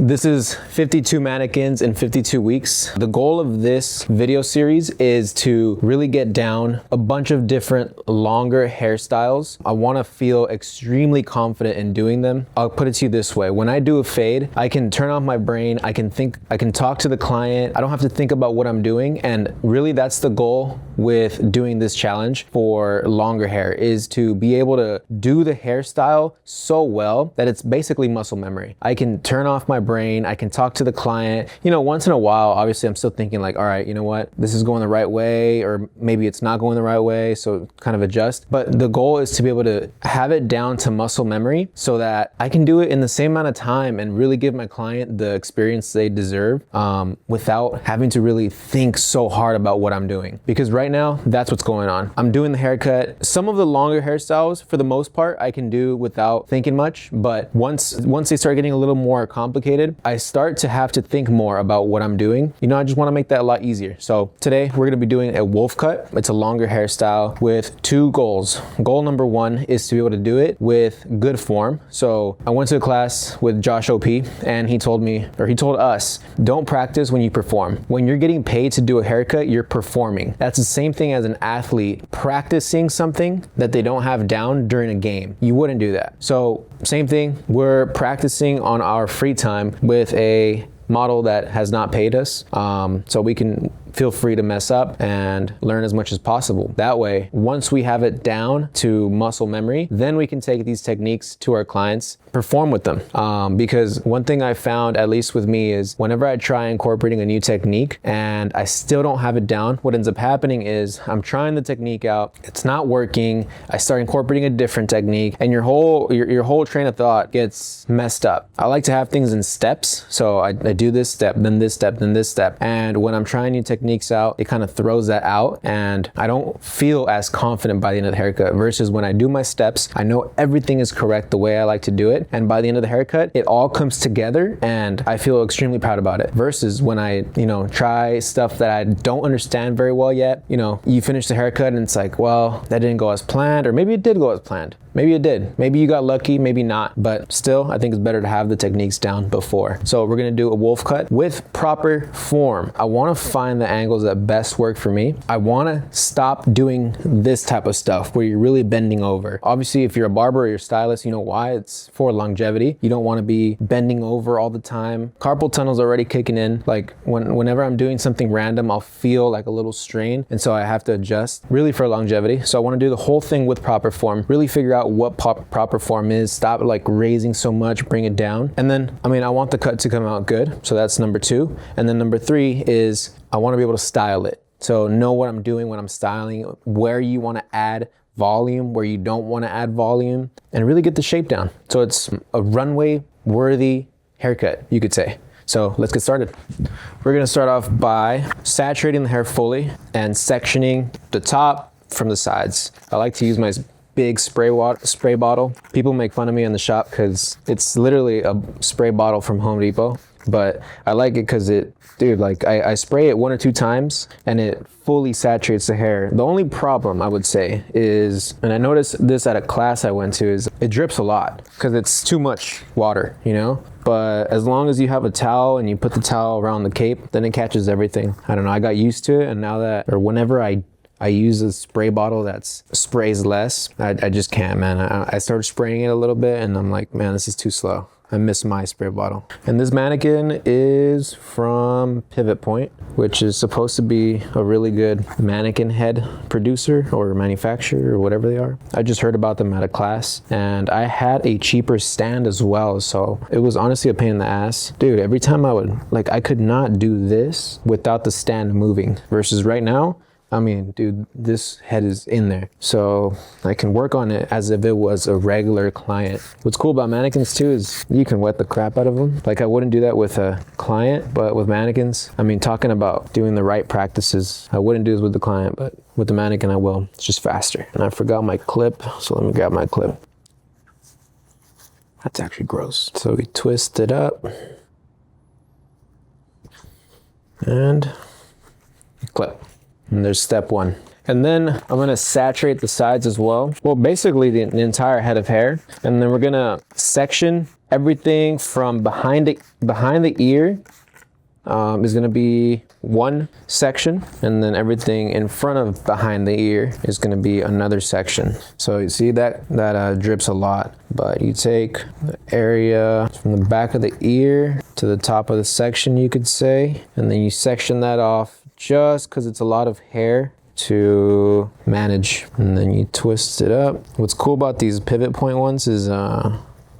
This is 52 mannequins in 52 weeks. The goal of this video series is to really get down a bunch of different longer hairstyles. I want to feel extremely confident in doing them. I'll put it to you this way. When I do a fade, I can turn off my brain. I can talk to the client. I don't have to think about what I'm doing. And really that's the goal with doing this challenge for longer hair, is to be able to do the hairstyle so well that it's basically muscle memory. I can turn off my brain. I can talk to the client. You know, once in a while, obviously I'm still thinking like, all right, you know what, this is going the right way, or maybe it's not going the right way, so kind of adjust. But the goal is to be able to have it down to muscle memory so that I can do it in the same amount of time and really give my client the experience they deserve without having to really think so hard about what I'm doing. Because right now, that's what's going on. I'm doing the haircut. Some of the longer hairstyles, for the most part, I can do without thinking much, but once they start getting a little more complicated, I start to have to think more about what I'm doing. You know, I just want to make that a lot easier. So today we're going to be doing a wolf cut. It's a longer hairstyle with two goals. Goal number one is to be able to do it with good form. So I went to a class with Josh OP and he told us, don't practice when you perform. When you're getting paid to do a haircut, you're performing. That's the same thing as an athlete practicing something that they don't have down during a game. You wouldn't do that. So same thing, we're practicing on our free time with a model that has not paid us, so we can feel free to mess up and learn as much as possible. That way, once we have it down to muscle memory, then we can take these techniques to our clients, perform with them. Because one thing I found, at least with me, is whenever I try incorporating a new technique and I still don't have it down, what ends up happening is I'm trying the technique out, it's not working, I start incorporating a different technique, and your whole train of thought gets messed up. I like to have things in steps, so I do this step, then this step, then this step, and when I'm trying new techniques out, it kind of throws that out and I don't feel as confident by the end of the haircut, versus when I do my steps, I know everything is correct the way I like to do it, and by the end of the haircut, it all comes together and I feel extremely proud about it. Versus when I, try stuff that I don't understand very well yet, you finish the haircut and it's like, well, that didn't go as planned, or maybe it did go as planned. Maybe it did. Maybe you got lucky, maybe not. But still, I think it's better to have the techniques down before. So we're gonna do a wolf cut with proper form. I wanna find the angles that best work for me. I wanna stop doing this type of stuff where you're really bending over. Obviously, if you're a barber or you're a stylist, you know why. It's for longevity. You don't wanna be bending over all the time. Carpal tunnel's already kicking in. Like whenever I'm doing something random, I'll feel like a little strain. And so I have to adjust really for longevity. So I wanna do the whole thing with proper form, really figure out what proper form is, stop like raising so much, bring it down. And then, I want the cut to come out good. So that's number two. And then number three is I want to be able to style it. So know what I'm doing when I'm styling, where you want to add volume, where you don't want to add volume, and really get the shape down. So it's a runway worthy haircut, you could say. So let's get started. We're going to start off by saturating the hair fully and sectioning the top from the sides. I like to use my big spray bottle. People make fun of me in the shop because it's literally a spray bottle from Home Depot, but I like it because I spray it 1 or 2 times and it fully saturates the hair. The only problem I would say is, and I noticed this at a class I went to, is it drips a lot because it's too much water, But as long as you have a towel and you put the towel around the cape, then it catches everything. I don't know, I got used to it, and now whenever I use a spray bottle that sprays less, I just can't, man. I started spraying it a little bit and I'm like, man, this is too slow. I miss my spray bottle. And this mannequin is from Pivot Point, which is supposed to be a really good mannequin head producer or manufacturer or whatever they are. I just heard about them at a class and I had a cheaper stand as well. So it was honestly a pain in the ass. Dude, every time I could not do this without the stand moving, versus right now, dude, this head is in there. So I can work on it as if it was a regular client. What's cool about mannequins too is you can wet the crap out of them. Like I wouldn't do that with a client, but with mannequins, talking about doing the right practices, I wouldn't do this with the client, but with the mannequin I will. It's just faster. And I forgot my clip, so let me grab my clip. That's actually gross. So we twist it up and clip. And there's step one. And then I'm gonna saturate the sides as well. Well, basically the entire head of hair. And then we're gonna section everything from behind the ear is gonna be one section, and then everything in front of behind the ear is gonna be another section. So you see that drips a lot, but you take the area from the back of the ear to the top of the section, you could say, and then you section that off just because it's a lot of hair to manage, and then you twist it up. What's cool about these pivot point ones is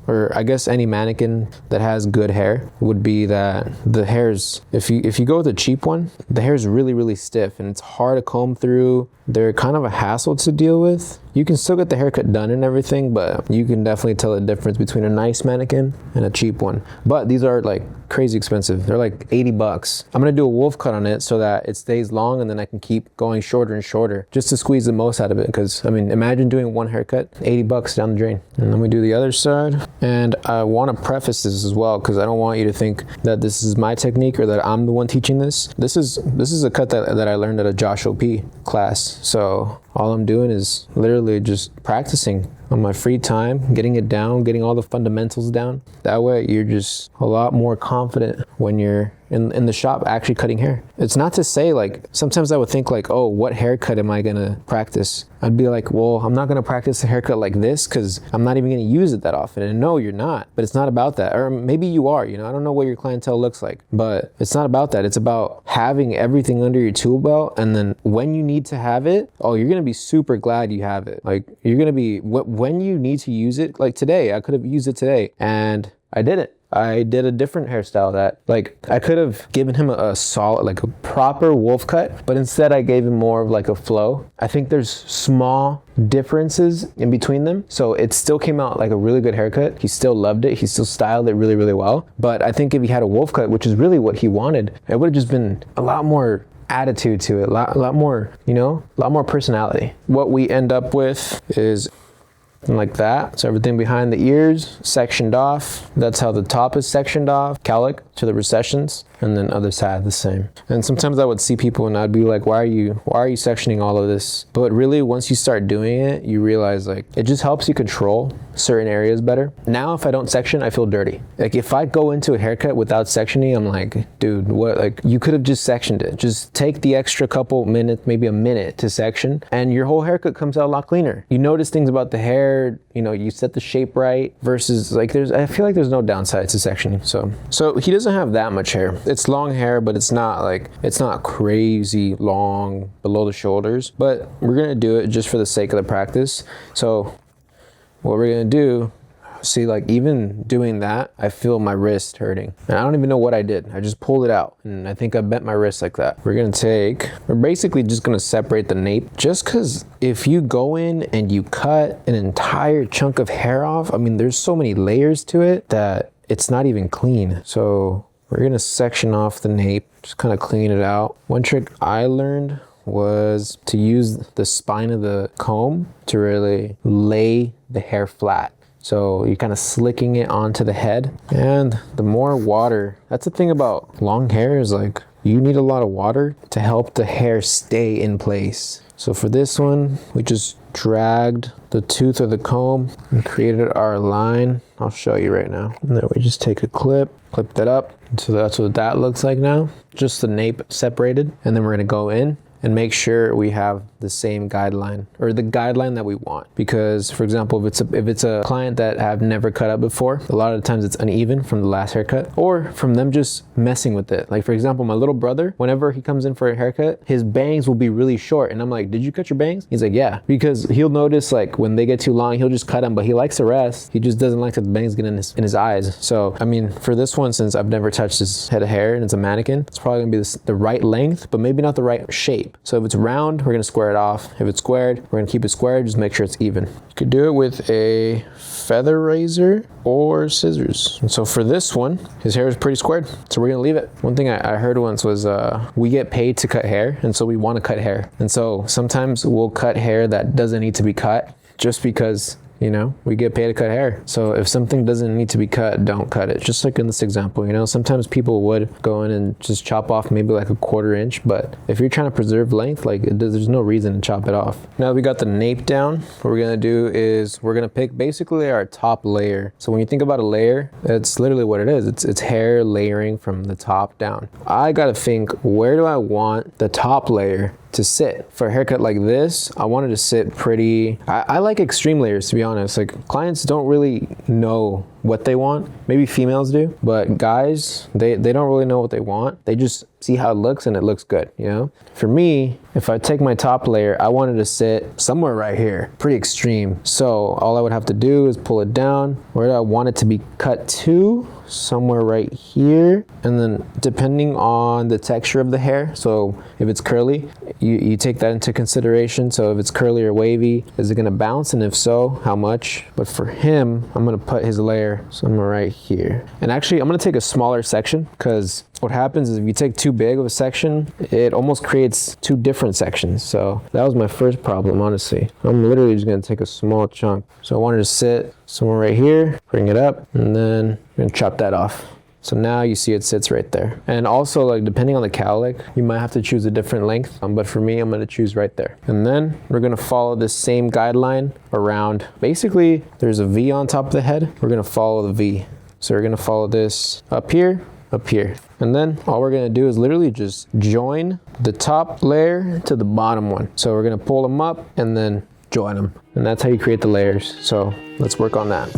or I guess any mannequin that has good hair would be that the hairs, if you go with a cheap one, the hair is really stiff and it's hard to comb through. They're kind of a hassle to deal with. You can still get the haircut done and everything, but you can definitely tell the difference between a nice mannequin and a cheap one. But these are like crazy expensive. They're like 80 bucks. I'm gonna do a wolf cut on it so that it stays long, and then I can keep going shorter and shorter just to squeeze the most out of it. Because I mean, imagine doing one haircut, 80 bucks down the drain. And then we do the other side. And I wanna preface this as well, because I don't want you to think that this is my technique or that I'm the one teaching this. This is a cut that I learned at a Josh OP class. So all I'm doing is literally just practicing on my free time, getting it down, getting all the fundamentals down. That way you're just a lot more confident when you're in the shop actually cutting hair. It's not to say, like, sometimes I would think like, oh, what haircut am I gonna practice? I'd be like, well, I'm not gonna practice a haircut like this because I'm not even gonna use it that often. And no, you're not, but it's not about that. Or maybe you are, you know, I don't know what your clientele looks like, but it's not about that. It's about having everything under your tool belt. And then when you need to have it, oh, you're gonna be super glad you have it. Like, you're gonna be, when you need to use it, like today, I could have used it today and I didn't. I did a different hairstyle that, like, I could have given him a solid, like a proper wolf cut, but instead I gave him more of like a flow. I think there's small differences in between them. So it still came out like a really good haircut. He still loved it. He still styled it really well. But I think if he had a wolf cut, which is really what he wanted, it would have just been a lot more attitude to it, a lot more, you know, a lot more personality. What we end up with is like that. So everything behind the ears sectioned off. That's how the top is sectioned off, cowlick to the recessions, and then other side the same. And sometimes I would see people and I'd be like, why are you sectioning all of this? But really, once you start doing it, you realize like it just helps you control certain areas better. Now if I don't section, I feel dirty. Like if I go into a haircut without sectioning, I'm like, dude, what? Like, you could have just sectioned it. Just take the extra couple minutes, maybe a minute to section, and your whole haircut comes out a lot cleaner. You notice things about the hair, you know, you set the shape right, versus like I feel like there's no downside to sectioning. So he doesn't have that much hair. It's long hair, but it's not crazy long below the shoulders, but we're gonna do it just for the sake of the practice. So what we're gonna do, see, like even doing that, I feel my wrist hurting. And I don't even know what I did. I just pulled it out and I think I bent my wrist like that. We're basically just gonna separate the nape, just cause if you go in and you cut an entire chunk of hair off, I mean, there's so many layers to it that it's not even clean. So we're gonna section off the nape, just kind of clean it out. One trick I learned was to use the spine of the comb to really lay the hair flat. So you're kind of slicking it onto the head. And the more water, that's the thing about long hair, is like you need a lot of water to help the hair stay in place. So for this one, we just dragged the tooth of the comb and created our line. I'll show you right now. And then we just take a clip that up. So that's what that looks like now. Just the nape separated. And then we're gonna go in and make sure we have the same guideline, or the guideline that we want. Because for example, if it's a client that have never cut up before, a lot of the times it's uneven from the last haircut or from them just messing with it. Like for example, my little brother, whenever he comes in for a haircut, his bangs will be really short. And I'm like, did you cut your bangs? He's like, yeah. Because he'll notice like when they get too long, he'll just cut them, but he likes the rest. He just doesn't like that the bangs get in his eyes. So, I mean, for this one, since I've never touched his head of hair and it's a mannequin, it's probably gonna be the right length, but maybe not the right shape. So if it's round, we're gonna square it off. If it's squared, we're gonna keep it squared, just make sure it's even. You could do it with a feather razor or scissors. And so for this one, his hair is pretty squared, so we're gonna leave it. One thing I heard once was we get paid to cut hair, and so we wanna cut hair. And so sometimes we'll cut hair that doesn't need to be cut just because you know, we get paid to cut hair. So if something doesn't need to be cut, don't cut it. Just like in this example, you know, sometimes people would go in and just chop off maybe like a 1/4 inch, but if you're trying to preserve length, like there's no reason to chop it off. Now that we got the nape down, what we're gonna do is we're gonna pick basically our top layer. So when you think about a layer, it's literally what it is. It's hair layering from the top down. I gotta think, where do I want the top layer to sit? For a haircut like this, I wanted to sit pretty, I like extreme layers, to be honest. Like, clients don't really know what they want. Maybe females do, but guys, they don't really know what they want. They just see how it looks and it looks good, you know? For me, if I take my top layer, I wanted to sit somewhere right here, pretty extreme. So all I would have to do is pull it down. Where do I want it to be cut to? Somewhere right here. And then depending on the texture of the hair, so if it's curly, you take that into consideration. So if it's curly or wavy, is it gonna bounce? And if so, how much? But for him, I'm gonna put his layer somewhere right here. And actually, I'm gonna take a smaller section, because what happens is if you take too big of a section, it almost creates two different sections. So that was my first problem, honestly. I'm literally just gonna take a small chunk. So I wanted to sit somewhere right here, bring it up, and then I'm gonna chop that off. So now you see it sits right there. And also, like, depending on the cowlick, you might have to choose a different length, but for me, I'm gonna choose right there. And then we're gonna follow this same guideline around. Basically, there's a V on top of the head. We're gonna follow the V. So we're gonna follow this up here, up here. And then all we're gonna do is literally just join the top layer to the bottom one. So we're gonna pull them up and then join them. And that's how you create the layers. So let's work on that.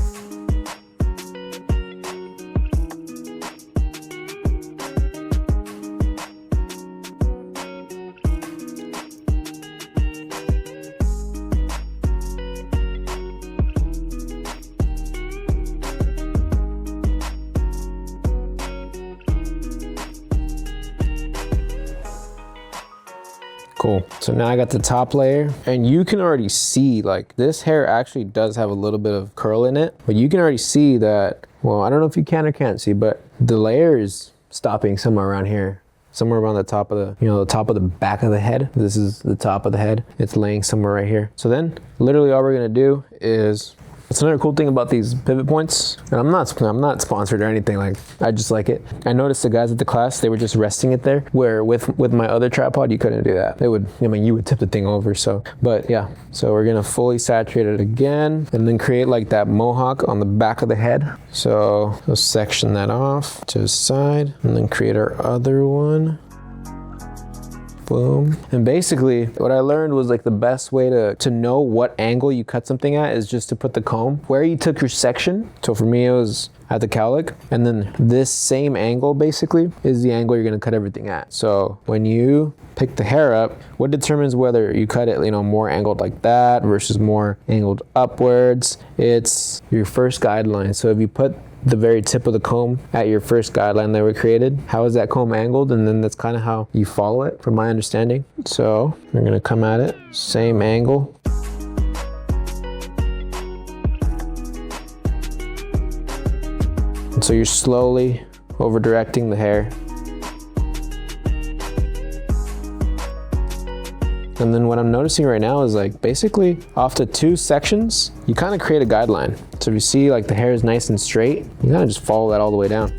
Cool. So now I got the top layer, and you can already see, like, this hair actually does have a little bit of curl in it, but you can already see that, well, I don't know if you can or can't see, but the layer is stopping somewhere around here. Somewhere around the top of the, you know, the top of the back of the head. This is the top of the head. It's laying somewhere right here. So then literally all we're gonna do is, it's another cool thing about these pivot points, and I'm not sponsored or anything, like, I just like it. I noticed the guys at the class, they were just resting it there, where with my other tripod, you couldn't do that. They would, I mean, you would tip the thing over, so, but yeah. So we're gonna fully saturate it again, and then create like that mohawk on the back of the head. So we'll section that off to the side, and then create our other one. Boom. And basically what I learned was, like, the best way to know what angle you cut something at is just to put the comb where you took your section. So for me, it was at the cowlick, and then this same angle basically is the angle you're gonna cut everything at. So when you pick the hair up, what determines whether you cut it, you know, more angled like that versus more angled upwards? It's your first guideline. So if you put the very tip of the comb at your first guideline that we created, how is that comb angled? And then that's kind of how you follow it, from my understanding. So we're gonna come at it, same angle. And so you're slowly over directing the hair. And then what I'm noticing right now is, like, basically off the two sections, you kind of create a guideline. So if you see, like, the hair is nice and straight, you kind of just follow that all the way down.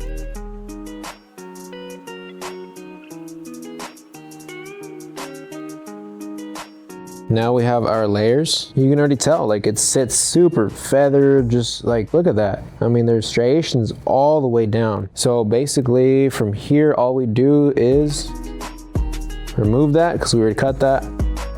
Now we have our layers. You can already tell, like, it sits super feathered, just like, look at that. I mean, there's striations all the way down. So basically from here, all we do is remove that, because we already cut that.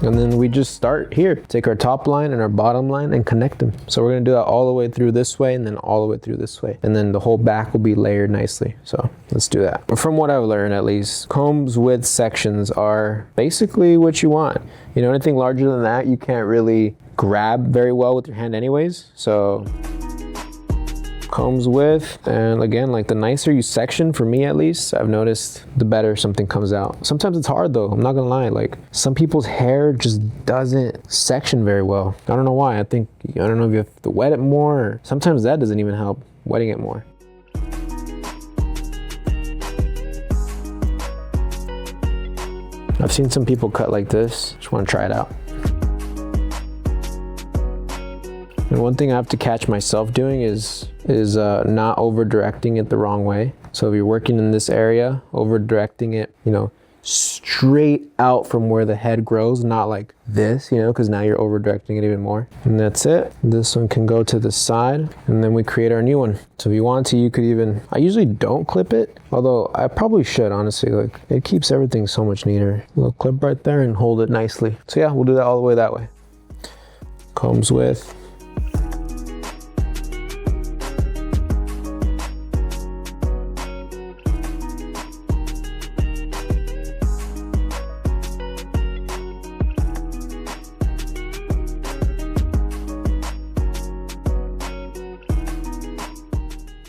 And then we just start here. Take our top line and our bottom line and connect them. So we're gonna do that all the way through this way, and then all the way through this way. And then the whole back will be layered nicely. So let's do that. From what I've learned, at least, combs with sections are basically what you want. You know, anything larger than that, you can't really grab very well with your hand anyways. So combs with, and again, like, the nicer you section, for me at least, I've noticed, the better something comes out. Sometimes it's hard though, I'm not gonna lie. Like, some people's hair just doesn't section very well. I don't know why. I don't know if you have to wet it more, or sometimes that doesn't even help, wetting it more. I've seen some people cut like this. Just want to try it out. And one thing I have to catch myself doing is not over directing it the wrong way. So if you're working in this area, over directing it, you know, straight out from where the head grows, not like this, you know, because now you're over directing it even more. And that's it. This one can go to the side, and then we create our new one. So if you want to, you could even, I usually don't clip it, although I probably should, honestly. Like, it keeps everything so much neater. A little clip right there and hold it nicely. So yeah, we'll do that all the way that way. Comes with.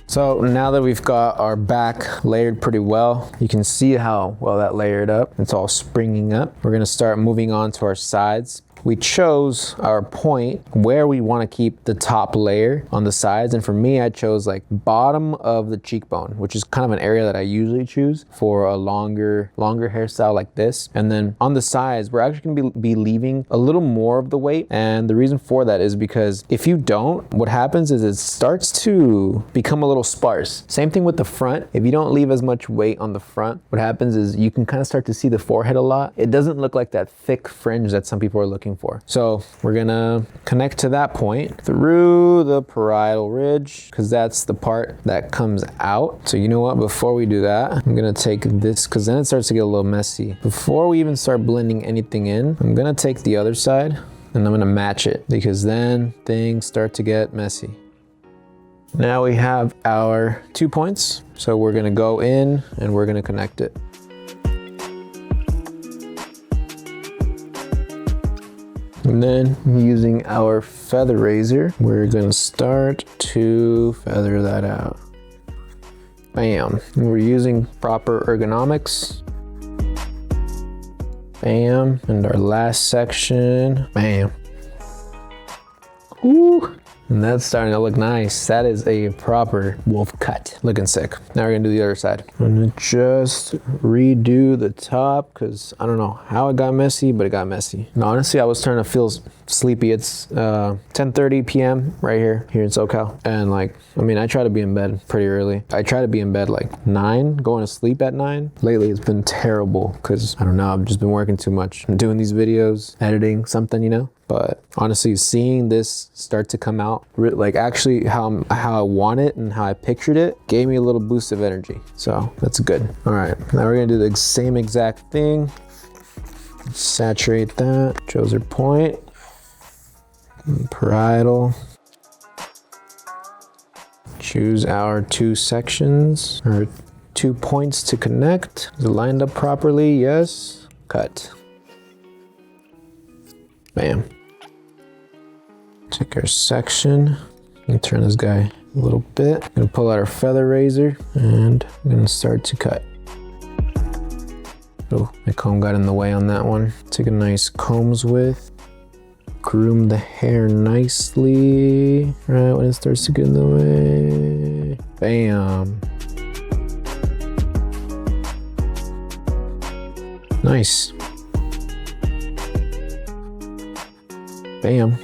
So now that we've got our back layered pretty well, you can see how well that layered up. It's all springing up. We're gonna start moving on to our sides. We chose our point where we want to keep the top layer on the sides, and for me, I chose like bottom of the cheekbone, which is kind of an area that I usually choose for a longer hairstyle like this. And then on the sides, we're actually going to be leaving a little more of the weight, and the reason for that is because if you don't, what happens is it starts to become a little sparse. Same thing with the front. If you don't leave as much weight on the front, what happens is you can kind of start to see the forehead a lot. It doesn't look like that thick fringe that some people are looking for. So we're gonna connect to that point through the parietal ridge, because that's the part that comes out. So you know what, before we do that, I'm gonna take this, because then it starts to get a little messy. Before we even start blending anything in, I'm gonna take the other side and I'm gonna match it, because then things start to get messy. Now we have our 2 points. So we're gonna go in and we're gonna connect it. And then using our feather razor, we're gonna start to feather that out. Bam. And we're using proper ergonomics. Bam. And our last section, bam. Ooh. And that's starting to look nice. That is a proper wolf cut. Looking sick. Now we're gonna do the other side. I'm gonna just redo the top, because I don't know how it got messy, but it got messy. And honestly, I was starting to feel sleepy. It's 10:30 p.m. right here in SoCal. And like, I mean, I try to be in bed pretty early. I try to be in bed like 9, going to sleep at 9. Lately, it's been terrible because I don't know, I've just been working too much. I'm doing these videos, editing something, you know? But honestly, seeing this start to come out, like actually how I want it and how I pictured it, gave me a little boost of energy. So that's good. All right, now we're gonna do the same exact thing. Saturate that, chose our point, parietal. Choose our 2 sections, our 2 points to connect. Is it lined up properly? Yes. Cut. Bam. Take our section and turn this guy a little bit. I'm gonna pull out our feather razor and I'm gonna start to cut. Oh, my comb got in the way on that one. Take a nice combs width. Groom the hair nicely. Right when it starts to get in the way. Bam. Nice. Bam.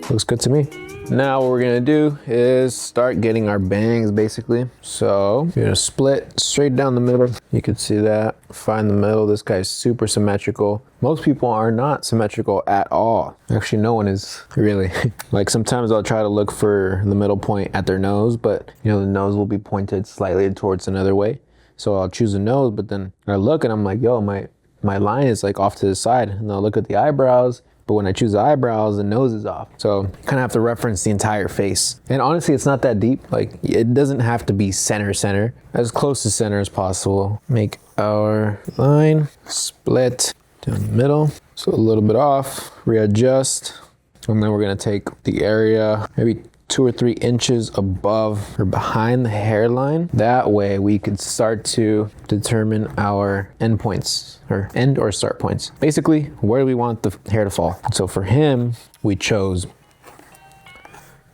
Looks good to me. Now what we're gonna do is start getting our bangs basically. So you're gonna split straight down the middle. You can see that, find the middle. This guy's super symmetrical. Most people are not symmetrical at all. Actually, no one is really. Like sometimes I'll try to look for the middle point at their nose, but you know, the nose will be pointed slightly towards another way. So I'll choose a nose, but then I look and I'm like, yo, my line is like off to the side. And I'll look at the eyebrows. But when I choose the eyebrows, the nose is off. So you kind of have to reference the entire face. And honestly, it's not that deep. Like it doesn't have to be center, as close to center as possible. Make our line, split down the middle. So a little bit off, readjust. And then we're gonna take the area, maybe 2 or 3 inches above or behind the hairline. That way we could start to determine our end points or end or start points. Basically, where do we want the hair to fall? So for him, we chose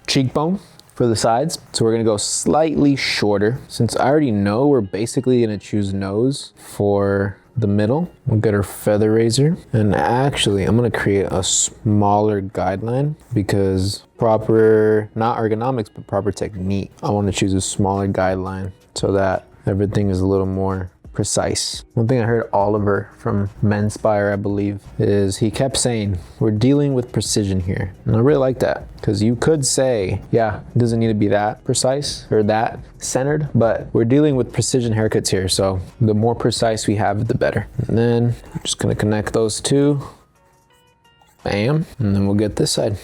cheekbone for the sides. So we're gonna go slightly shorter. Since I already know we're basically gonna choose nose for the middle. We'll get our feather razor. And actually, I'm gonna create a smaller guideline because proper, not ergonomics, but proper technique. I wanna choose a smaller guideline so that everything is a little more precise. One thing I heard Oliver from Menspire, I believe, is he kept saying, we're dealing with precision here. And I really like that because you could say, yeah, it doesn't need to be that precise or that centered, but we're dealing with precision haircuts here. So the more precise we have, the better. And then I'm just gonna connect those two. Bam, and then we'll get this side.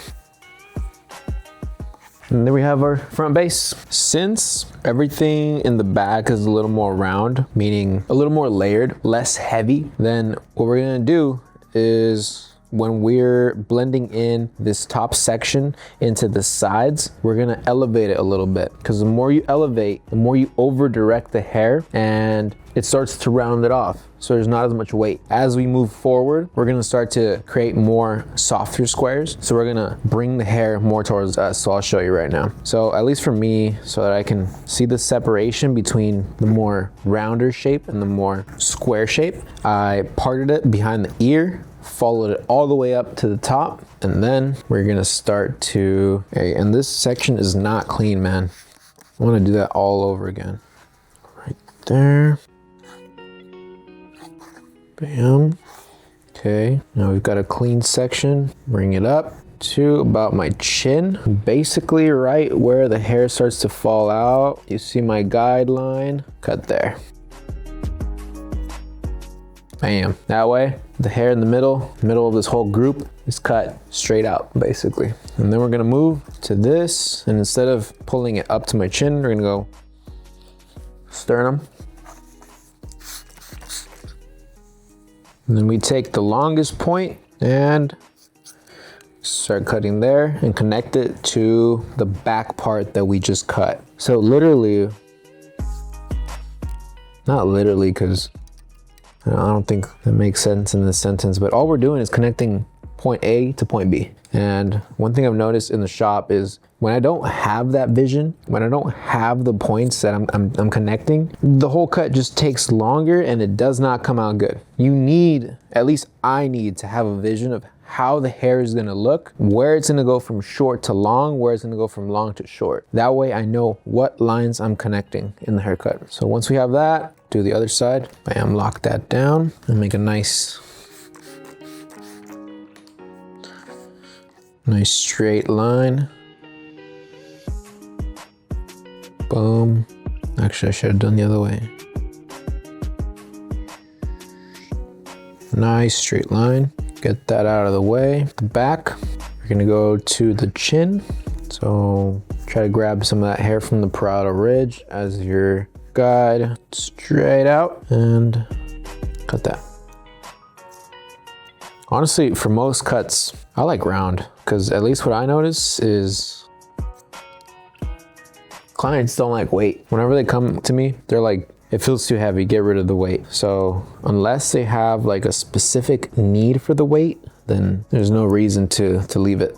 And there we have our front base. Since everything in the back is a little more round, meaning a little more layered, less heavy, then what we're gonna do is when we're blending in this top section into the sides, we're gonna elevate it a little bit. Because the more you elevate, the more you over direct the hair and it starts to round it off. So there's not as much weight. As we move forward, we're gonna start to create more softer squares. So we're gonna bring the hair more towards us. So I'll show you right now. So at least for me, so that I can see the separation between the more rounder shape and the more square shape, I parted it behind the ear, followed it all the way up to the top, and then we're gonna start to, okay, and this section is not clean, man. I wanna do that all over again. Right there. Bam. Okay, now we've got a clean section. Bring it up to about my chin. Basically right where the hair starts to fall out. You see my guideline, cut there. Bam, that way the hair in the middle of this whole group is cut straight out basically. And then we're gonna move to this, and instead of pulling it up to my chin, we're gonna go sternum. And then we take the longest point and start cutting there and connect it to the back part that we just cut. So literally, not literally, because I don't think that makes sense in this sentence, but all we're doing is connecting point A to point B. And one thing I've noticed in the shop is when I don't have that vision, when I don't have the points that I'm connecting, the whole cut just takes longer and it does not come out good. You need, at least I need, to have a vision of how the hair is gonna look, where it's gonna go from short to long, where it's gonna go from long to short. That way I know what lines I'm connecting in the haircut. So once we have that, do the other side. Bam, lock that down and make a nice straight line. Boom. Actually, I should have done the other way. Nice straight line. Get that out of the way. The back, we're gonna go to the chin. So try to grab some of that hair from the parietal ridge as your guide straight out and cut that. Honestly, for most cuts, I like round, because at least what I notice is clients don't like weight. Whenever they come to me, they're like, it feels too heavy, get rid of the weight. So unless they have like a specific need for the weight, then there's no reason to leave it.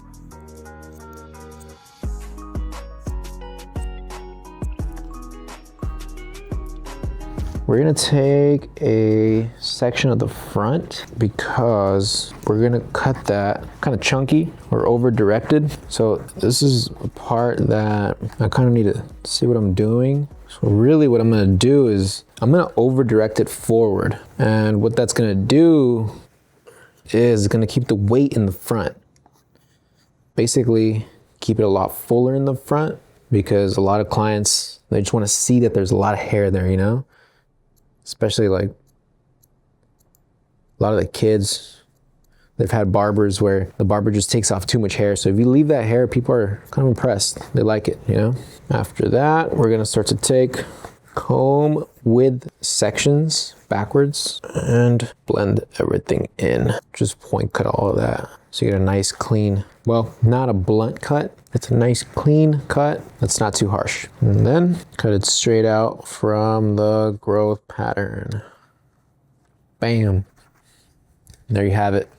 We're gonna take a section of the front because we're gonna cut that kind of chunky or over directed. So this is a part that I kind of need to see what I'm doing. So really what I'm gonna do is I'm gonna over direct it forward. And what that's gonna do is gonna keep the weight in the front. Basically keep it a lot fuller in the front, because a lot of clients, they just wanna see that there's a lot of hair there, you know? Especially like a lot of the kids, they've had barbers where the barber just takes off too much hair. So if you leave that hair, people are kind of impressed. They like it, you know? After that, we're gonna start to take comb width sections backwards and blend everything in. Just point cut all of that. So you get a nice clean, well, not a blunt cut. It's a nice clean cut that's not too harsh. And then cut it straight out from the growth pattern. Bam. There you have it.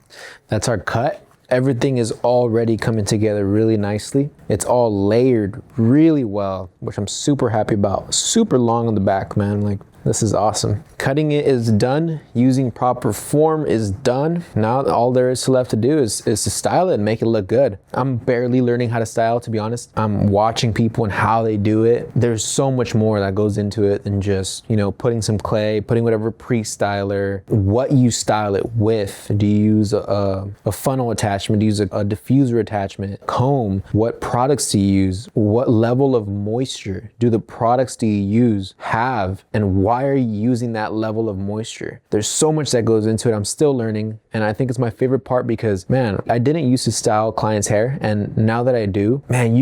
That's our cut. Everything is already coming together really nicely. It's all layered really well, which I'm super happy about. Super long on the back, man. Like, this is awesome. Cut cutting it is done. Using proper form is done. Now all there is left to do is to style it and make it look good. I'm barely learning how to style, to be honest. I'm watching people and how they do it. There's so much more that goes into it than just, you know, putting some clay, putting whatever pre-styler, what you style it with. Do you use a funnel attachment? Do you use a diffuser attachment? Comb? What products do you use? What level of moisture do the products do you use have? And why are you using that level of moisture? There's so much that goes into it. I'm still learning, and I think it's my favorite part because, man, I didn't used to style clients' hair, and now that I do, man,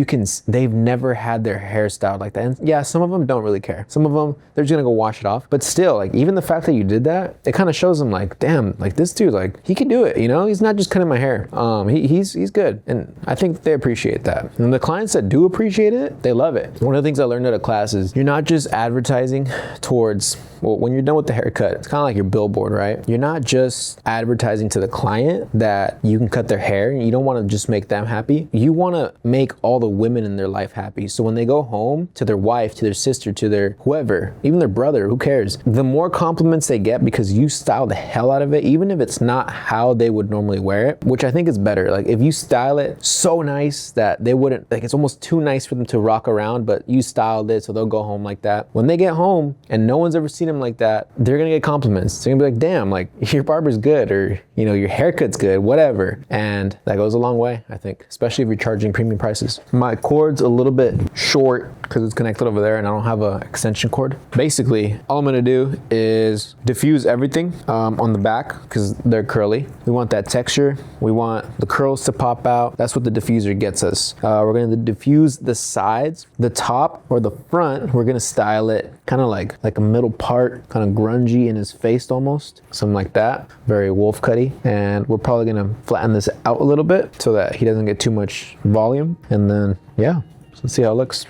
they've never had their hair styled like that. And yeah, some of them don't really care. Some of them, they're just gonna go wash it off. But still, like, even the fact that you did that, it kind of shows them like, damn, like this dude, like he can do it, you know? He's not just cutting my hair. He's good. And I think they appreciate that. And the clients that do appreciate it, they love it. One of the things I learned at a class is you're not just advertising towards, well, when you're done with the haircut, it's kind of like your billboard, right? You're not just advertising to the client that you can cut their hair. You don't want to just make them happy. You want to make all the women in their life happy. So when they go home to their wife, to their sister, to their whoever, even their brother, who cares? The more compliments they get because you style the hell out of it, even if it's not how they would normally wear it, which I think is better. Like if you style it so nice that they wouldn't, like it's almost too nice for them to rock around, but you styled it so they'll go home like that. When they get home and no one's ever seen them like that, they're gonna get compliments. They're gonna be like, damn, like your barber's good, or you know, your haircut's good, whatever. And that goes a long way, I think, especially if you're charging premium prices. My cord's a little bit short because it's connected over there and I don't have an extension cord. Basically, all I'm gonna do is diffuse everything on the back because they're curly. We want that texture. We want the curls to pop out. That's what the diffuser gets us. We're gonna diffuse the sides. The top or the front, we're gonna style it kind of like a middle part, kind of grungy in his face almost. Something like that. Very wolf cutty. And we're probably gonna flatten this out a little bit so that he doesn't get too much volume. And then, yeah, so let's see how it looks.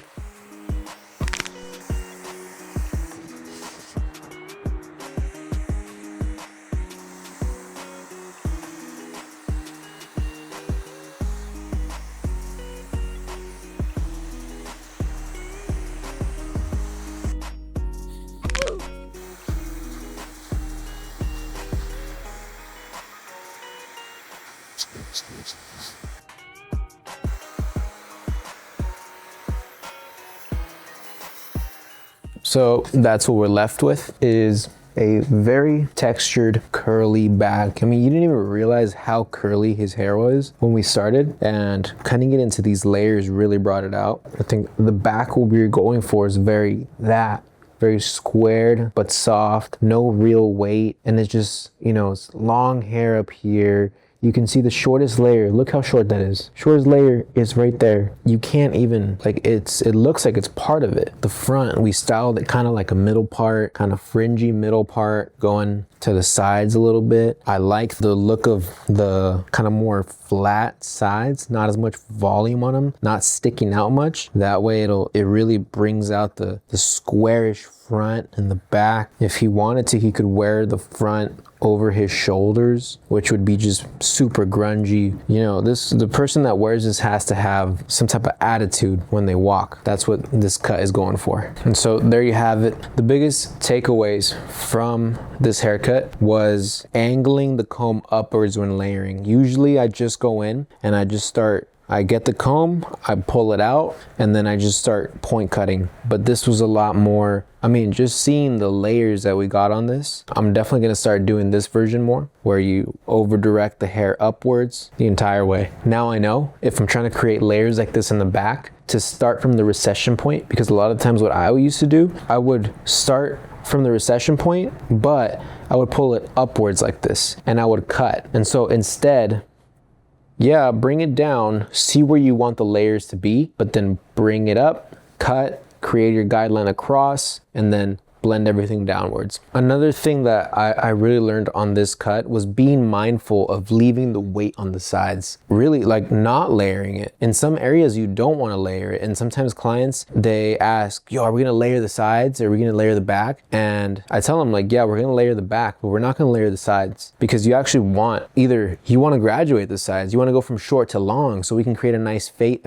So that's what we're left with, is a very textured curly back. I mean, you didn't even realize how curly his hair was when we started, and cutting it into these layers really brought it out. I think the back what we were going for is very squared but soft, no real weight, and it's just, you know, it's long hair up here. You can see the shortest layer. Look how short that is. Shortest layer is right there. You can't even, like, it looks like it's part of it. The front, we styled it kind of like a middle part, kind of fringy middle part going to the sides a little bit. I like the look of the kind of more flat sides, not as much volume on them, not sticking out much. That way it really brings out the squarish front and the back. If he wanted to, he could wear the front over his shoulders, which would be just super grungy. You know, the person that wears this has to have some type of attitude when they walk. That's what this cut is going for. And so there you have it. The biggest takeaways from this haircut was angling the comb upwards when layering. Usually I just go in and I get the comb, I pull it out, and then I just start point cutting. But this was a lot more, I mean, just seeing the layers that we got on this, I'm definitely gonna start doing this version more, where you over direct the hair upwards the entire way. Now I know if I'm trying to create layers like this in the back, to start from the recession point, because a lot of times what I used to do, I would start from the recession point, but I would pull it upwards like this, and I would cut. And so instead, yeah, bring it down, see where you want the layers to be, but then bring it up, cut, create your guideline across, and then blend everything downwards. Another thing that I really learned on this cut was being mindful of leaving the weight on the sides. Really, like, not layering it. In some areas you don't want to layer it, and sometimes clients, they ask, yo, are we gonna layer the sides? Are we gonna layer the back? And I tell them, like, yeah, we're gonna layer the back, but we're not gonna layer the sides, because you actually want, either you want to graduate the sides, you want to go from short to long so we can create a nice face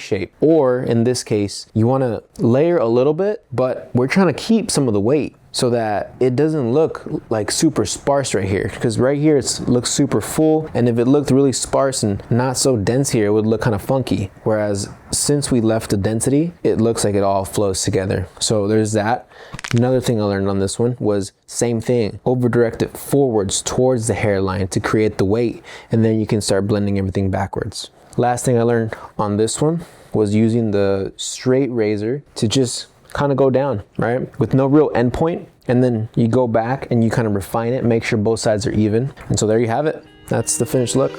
shape, or in this case, you want to layer a little bit, but we're trying to keep some of the weight. so that it doesn't look like super sparse right here, because right here it looks super full, and if it looked really sparse and not so dense here, it would look kind of funky. Whereas since we left the density, it looks like it all flows together. So there's that. Another thing I learned on this one was same thing, over direct it forwards towards the hairline to create the weight, and then you can start blending everything backwards. Last thing I learned on this one was using the straight razor to just kind of go down, right? With no real endpoint. And then you go back and you kind of refine it, make sure both sides are even. And so there you have it. That's the finished look.